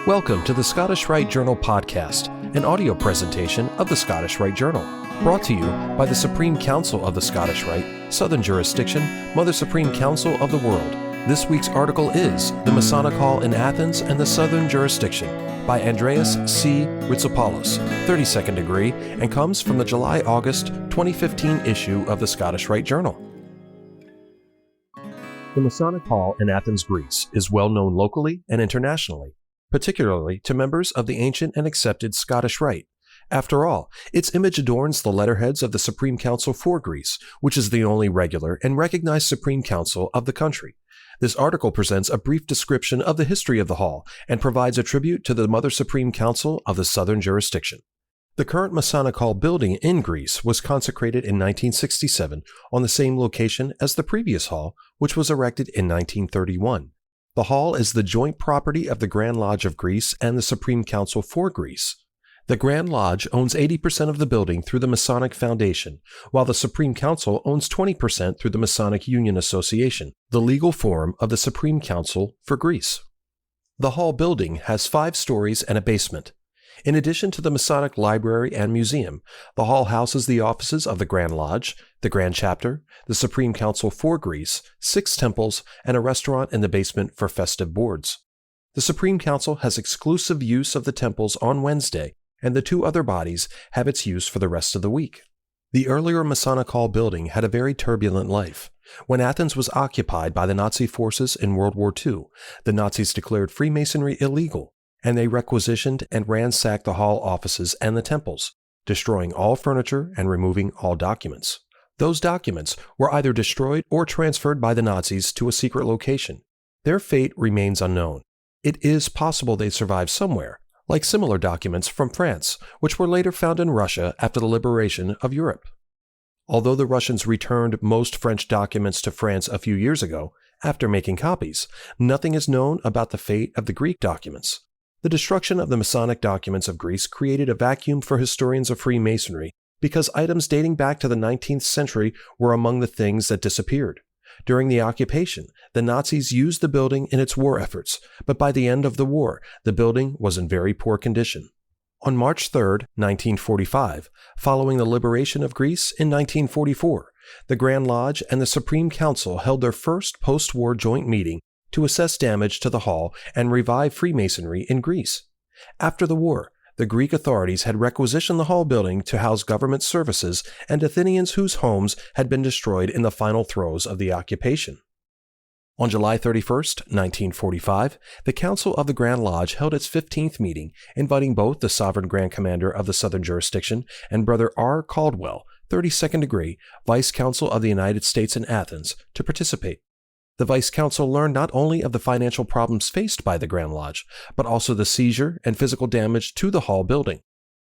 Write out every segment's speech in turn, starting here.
Welcome to the Scottish Rite Journal podcast, an audio presentation of the Scottish Rite Journal, brought to you by the Supreme Council of the Scottish Rite, Southern Jurisdiction, Mother Supreme Council of the World. This week's article is The Masonic Hall in Athens and the Southern Jurisdiction by Andreas C. Rizopoulos, 32nd degree, and comes from the July-August 2015 issue of the Scottish Rite Journal. The Masonic Hall in Athens, Greece, is well known locally and internationally, particularly to members of the ancient and accepted Scottish Rite. After all, its image adorns the letterheads of the Supreme Council for Greece, which is the only regular and recognized Supreme Council of the country. This article presents a brief description of the history of the hall and provides a tribute to the Mother Supreme Council of the Southern Jurisdiction. The current Masonic Hall building in Greece was consecrated in 1967 on the same location as the previous hall, which was erected in 1931. The hall is the joint property of the Grand Lodge of Greece and the Supreme Council for Greece. The Grand Lodge owns 80% of the building through the Masonic Foundation, while the Supreme Council owns 20% through the Masonic Union Association, the legal form of the Supreme Council for Greece. The hall building has 5 stories and a basement. In addition to the Masonic Library and Museum, the hall houses the offices of the Grand Lodge, the Grand Chapter, the Supreme Council for Greece, 6 temples, and a restaurant in the basement for festive boards. The Supreme Council has exclusive use of the temples on Wednesday, and the 2 other bodies have its use for the rest of the week. The earlier Masonic Hall building had a very turbulent life. When Athens was occupied by the Nazi forces in World War II, the Nazis declared Freemasonry illegal, and they requisitioned and ransacked the hall offices and the temples, destroying all furniture and removing all documents. Those documents were either destroyed or transferred by the Nazis to a secret location. Their fate remains unknown. It is possible they survived somewhere, like similar documents from France, which were later found in Russia after the liberation of Europe. Although the Russians returned most French documents to France a few years ago, after making copies, nothing is known about the fate of the Greek documents. The destruction of the Masonic documents of Greece created a vacuum for historians of Freemasonry because items dating back to the 19th century were among the things that disappeared. During the occupation, the Nazis used the building in its war efforts, but by the end of the war, the building was in very poor condition. On March 3, 1945, following the liberation of Greece in 1944, the Grand Lodge and the Supreme Council held their first post-war joint meeting to assess damage to the hall and revive Freemasonry in Greece. After the war, the Greek authorities had requisitioned the hall building to house government services and Athenians whose homes had been destroyed in the final throes of the occupation. On July 31, 1945, the Council of the Grand Lodge held its 15th meeting, inviting both the Sovereign Grand Commander of the Southern Jurisdiction and Brother R. Caldwell, 32nd degree, Vice Consul of the United States in Athens, to participate. The Vice Consul learned not only of the financial problems faced by the Grand Lodge, but also the seizure and physical damage to the hall building.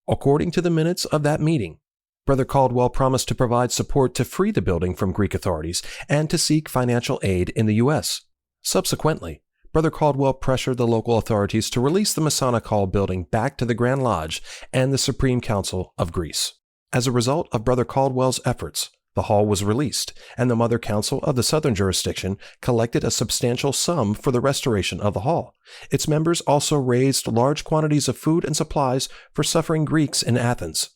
According to the minutes of that meeting, Brother Caldwell promised to provide support to free the building from Greek authorities and to seek financial aid in the U.S. Subsequently, Brother Caldwell pressured the local authorities to release the Masonic Hall building back to the Grand Lodge and the Supreme Council of Greece. As a result of Brother Caldwell's efforts, the hall was released, and the Mother Council of the Southern Jurisdiction collected a substantial sum for the restoration of the hall. Its members also raised large quantities of food and supplies for suffering Greeks in Athens.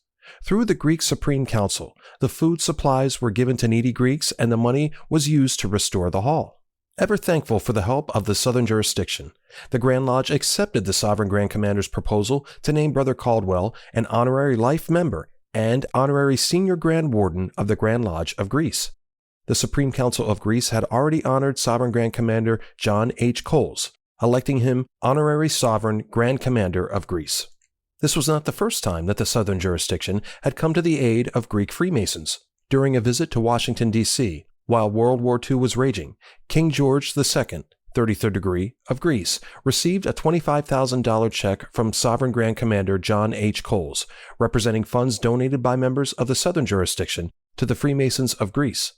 Through the Greek Supreme Council, the food supplies were given to needy Greeks and the money was used to restore the hall. Ever thankful for the help of the Southern Jurisdiction, the Grand Lodge accepted the Sovereign Grand Commander's proposal to name Brother Caldwell an honorary life member and honorary senior Grand Warden of the Grand Lodge of Greece. The Supreme Council of Greece had already honored Sovereign Grand Commander John H. Coles, electing him Honorary Sovereign Grand Commander of Greece. This was not the first time that the Southern Jurisdiction had come to the aid of Greek Freemasons. During a visit to Washington, D.C., while World War II was raging, King George II, 33rd degree, of Greece, received a $25,000 check from Sovereign Grand Commander John H. Coles, representing funds donated by members of the Southern Jurisdiction to the Freemasons of Greece.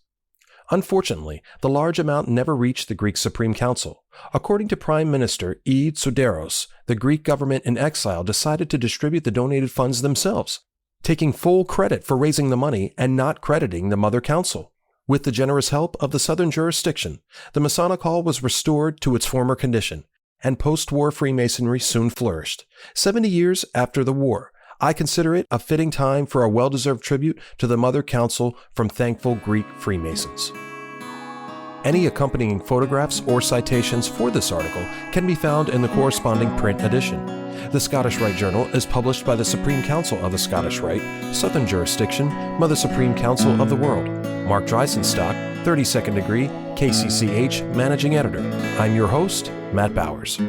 Unfortunately, the large amount never reached the Greek Supreme Council. According to Prime Minister E. Tsouderos, the Greek government in exile decided to distribute the donated funds themselves, taking full credit for raising the money and not crediting the Mother Council. With the generous help of the Southern Jurisdiction, the Masonic Hall was restored to its former condition, and post-war Freemasonry soon flourished. 70 years after the war, I consider it a fitting time for a well-deserved tribute to the Mother Council from thankful Greek Freemasons. Any accompanying photographs or citations for this article can be found in the corresponding print edition. The Scottish Rite Journal is published by the Supreme Council of the Scottish Rite, Southern Jurisdiction, Mother Supreme Council of the World. Mark Dreisenstock, 32nd degree, KCCH, Managing Editor. I'm your host, Matt Bowers.